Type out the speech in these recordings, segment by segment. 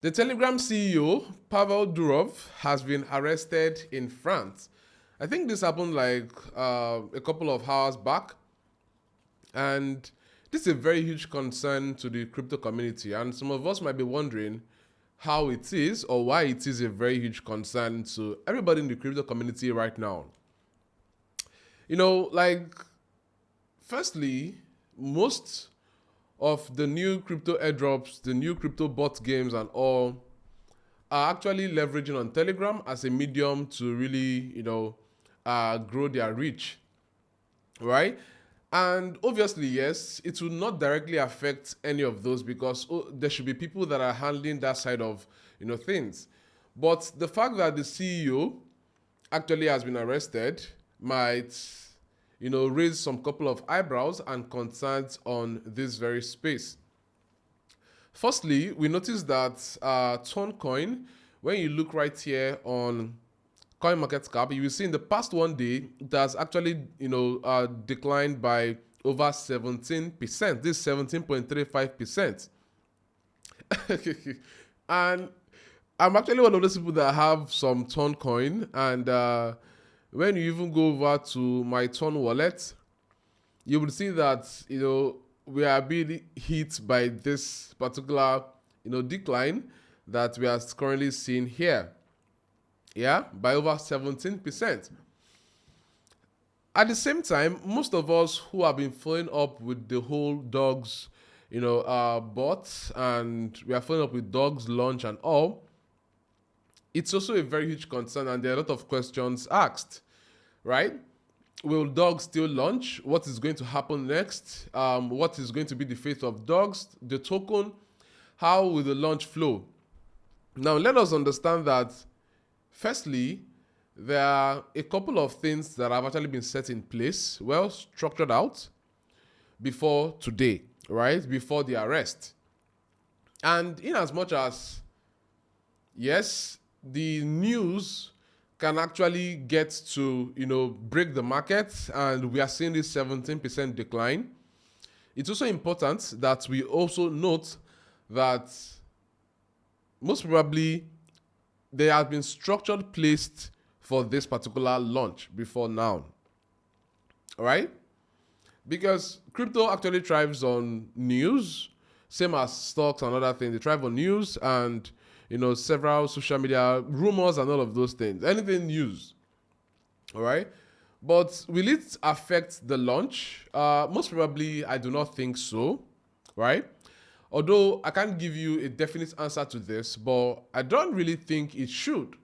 The Telegram CEO, 𝗦𝗶 𝗷, has been arrested in France. I think this happened like a couple of hours back. And this is a very huge concern to the crypto community. And some of us might be wondering how it is or why it is a very huge concern to everybody in the crypto community right now. Firstly, most of the new crypto airdrops, the new crypto bot games and all are actually leveraging on Telegram as a medium to really, grow their reach, right? And obviously, yes, it will not directly affect any of those because there should be people that are handling that side of, things. But the fact that the CEO actually has been arrested might, raise some couple of eyebrows and concerns on this very space. Firstly, we notice that 𝗏, when you look right here on CoinMarketCap, you will see in the past 1 day it has actually declined by over 17%. This is 17.35%. And I'm actually one of those people that have some 𝗏, and when you even go over to my 𝗏 wallet, you will see that we are being hit by this particular decline that we are currently seeing here. Yeah, by over 17%. At the same time, most of us who have been following up with the whole dogs, bots, and we are following up with dogs launch and all, it's also a very huge concern, and there are a lot of questions asked, right? Will dogs still launch? What is going to happen next? What is going to be the fate of dogs? The token? How will the launch flow? Now, let us understand that, firstly, there are a couple of things that have actually been set in place, well structured out before today, right? Before the arrest. And in as much as, yes, the news can actually get to, break the market, and we are seeing this 17% decline. It's also important that we also note that most probably there has been structured placed for this particular launch before now. All right? Because crypto actually thrives on news, same as stocks and other things. They thrive on news and several social media rumors and all of those things. Anything news. All right? But will it affect the launch? Most probably, I do not think so. Right? Although I can't give you a definite answer to this, but I don't really think it should.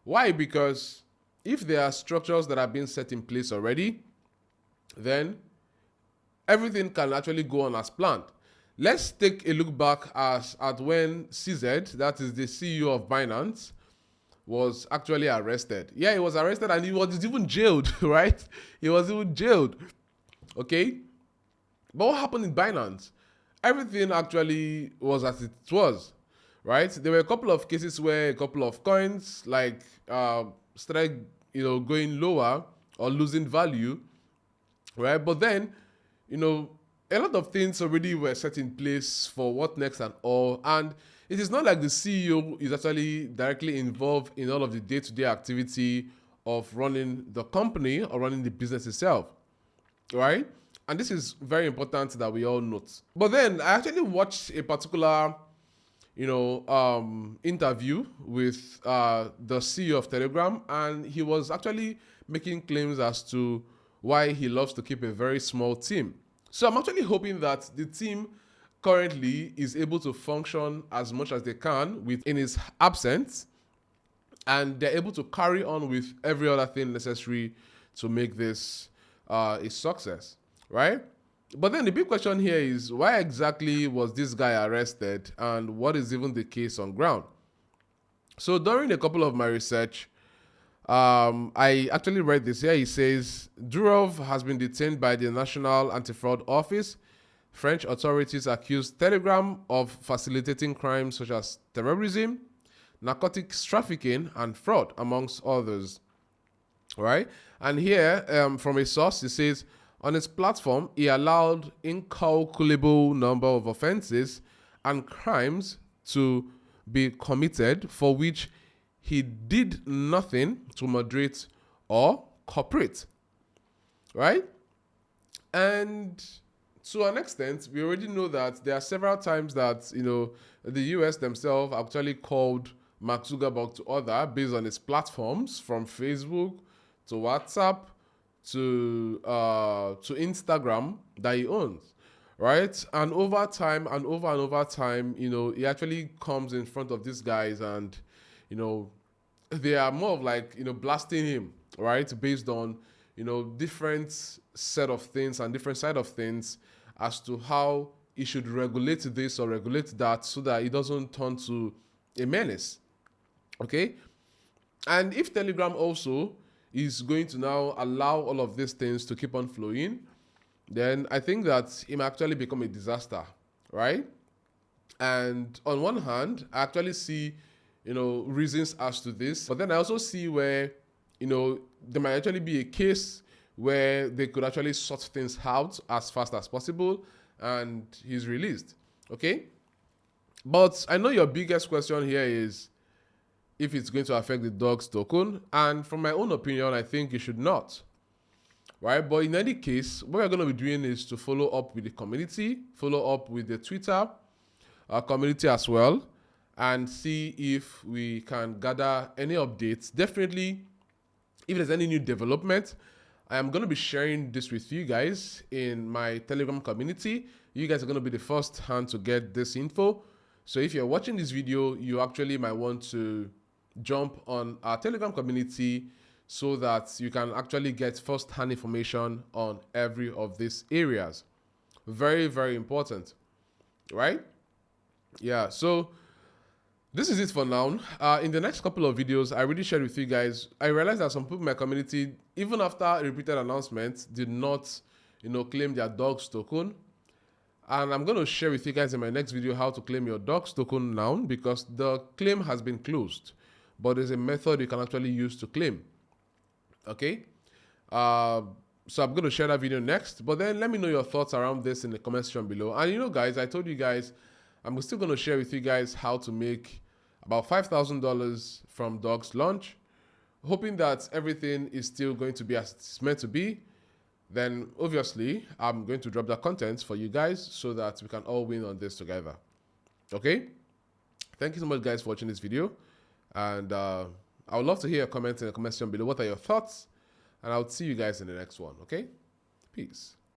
Why? Because if there are structures that have been set in place already, then everything can actually go on as planned. Let's take a look back at when 𝗔, that is the CEO of Binance, was actually arrested. Yeah, he was arrested and he was even jailed, right? He was even jailed. Okay? But what happened in Binance? Everything actually was as it was, right? There were a couple of cases where a couple of coins started, going lower or losing value, right? But then, a lot of things already were set in place for what next and all. And it is not like the CEO is actually directly involved in all of the day-to-day activity of running the company or running the business itself, right? And this is very important that we all note. But then I actually watched a particular, interview with the CEO of Telegram, and he was actually making claims as to why he loves to keep a very small team. So I'm actually hoping that the team currently is able to function as much as they can in his absence, and they're able to carry on with every other thing necessary to make this a success, right? But then the big question here is, why exactly was this guy arrested, and what is even the case on ground? So during a couple of my research, I actually read this here. He says, 𝗔 has been detained by the National Anti-Fraud Office. French authorities accused Telegram of facilitating crimes such as terrorism, narcotics trafficking, and fraud, amongst others. All right? And here, from a source, it says, on its platform, he allowed incalculable number of offenses and crimes to be committed for which he did nothing to moderate or cooperate, right? And to an extent, we already know that there are several times that, the US themselves actually called Mark Zuckerberg to order based on his platforms, from Facebook to WhatsApp to Instagram, that he owns, right? And over time, and over time, he actually comes in front of these guys, and they are more of like blasting him, right, based on different set of things and different side of things as to how he should regulate this or regulate that, so that it doesn't turn to a menace. Okay? And if Telegram also is going to now allow all of these things to keep on flowing, then I think that it might actually become a disaster, right? And on one hand, I actually see, reasons as to this, but then I also see where, there might actually be a case where they could actually sort things out as fast as possible and he's released, okay? But I know your biggest question here is if it's going to affect the dogs token, and from my own opinion, I think it should not, right? But in any case, what we're going to be doing is to follow up with the community, follow up with the Twitter community as well, and see if we can gather any updates. Definitely, if there's any new development, I am going to be sharing this with you guys in my Telegram community. You guys are going to be the first hand to get this info. So if you're watching this video, you actually might want to jump on our Telegram community so that you can actually get first-hand information on every of these areas. Very, very important, right? Yeah, so this is it for now. In the next couple of videos, I already shared with you guys, I realized that some people in my community, even after repeated announcements, did not, claim their dogs token. And I'm going to share with you guys in my next video how to claim your dogs token now, because the claim has been closed, but there's a method you can actually use to claim. Okay? So I'm going to share that video next, but then let me know your thoughts around this in the comment section below. And guys, I told you guys, I'm still going to share with you guys how to make about $5,000 from Dogs Launch. Hoping that everything is still going to be as it's meant to be. Then obviously, I'm going to drop that content for you guys so that we can all win on this together. Okay? Thank you so much, guys, for watching this video. And I would love to hear your comments in the comment section below. What are your thoughts? And I'll see you guys in the next one. Okay? Peace.